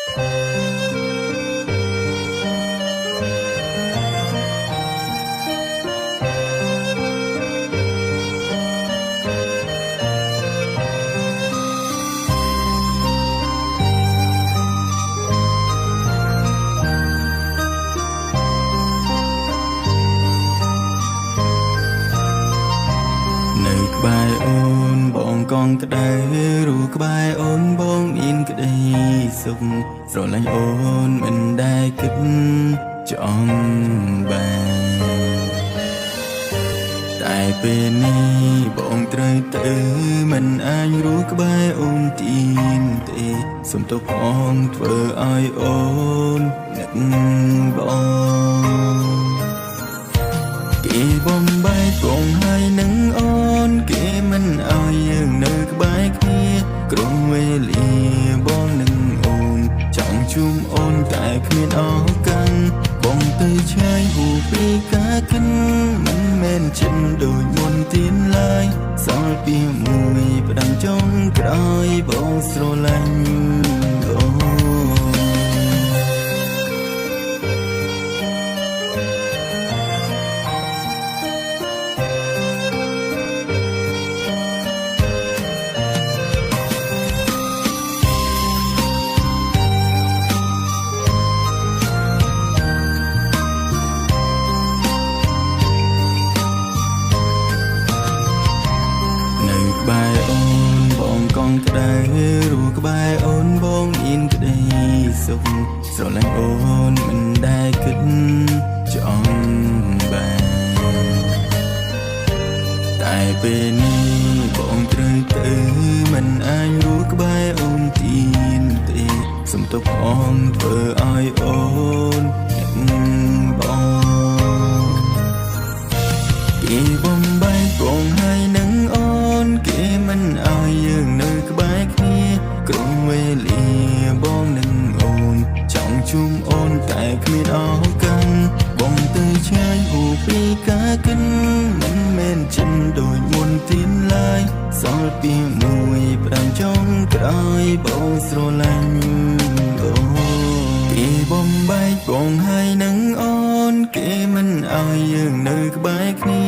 ក្បែរអូនបងកងក្ដៅរូក្បែរអូនបងមានក្ដីសុខស្រឡាញ់អូនមិនដែលគិតចង់បានតែពេលនេះបងត្រូវទៅមិនអាចរូក្បែរអូនទីនទេសុំទោសផងធ្វើឲ្យអូននឹកបងគេបំបែកបងហើយនឹងអូនគេមិនឲ្យយើងនៅក្បែរគ្នាក្រុមវេលាបងនឹងអូនចង់ជួបអូនតែគ្មានឱកាសបងទៅឆ្ងាយហួសពីការគិនមិនមែនចិត្តដូចមុនទៀនឡើយសល់ពីមួយផ្ដាំចុងក្រោយបងស្រឡាញ់អូនក្បែរអូនបងកងក្ដៅរូក្បែរអូនបងមានក្ដីសុខស្រឡាញ់អូនមិនដែលគិតចង់បានតែពេលនេះបងត្រូវទៅមិនអាចរូក្បែរអូនទីនទេសុំទោសផងធ្វើឲ្យអូនបងគេបំបែកបងហើយនឹងអូនគេមិនឲ្យយើងនៅក្បែរគ្នាក្រុមវេលាបងនឹងអូនចង់ជួបអូនតែគ្មានឱកាសបងទៅឆ្ងាយហួសពីការគិនមិនមែនចិត្តដូចមុនទៀនឡើយសល់ពីមួយផ្ដាំចុងក្រោយបងស្រឡាញ់អូគេបំបែកបងហើយនឹងអូនគេមិនឲ្យយើងនៅក្បែរគ្នា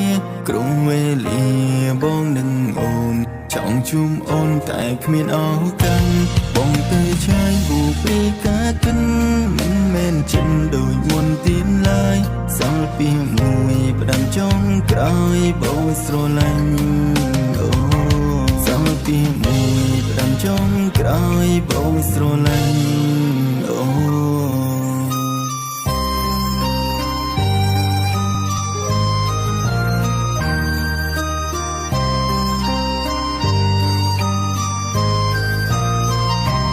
ក្រុមវេលាបងនឹងអូនចង់ជួបអូនតែគ្មានឱកាសបងទៅឆ្ងាយហួសពីការគិនមិនមែនចិត្តដូចមុនទៀនឡើយសល់ពីមួយផ្ដាំចុងក្រោយបងស្រឡាញ់អូសល់ពីមួយផ្ដាំចុងក្រោយបងស្រឡាញ់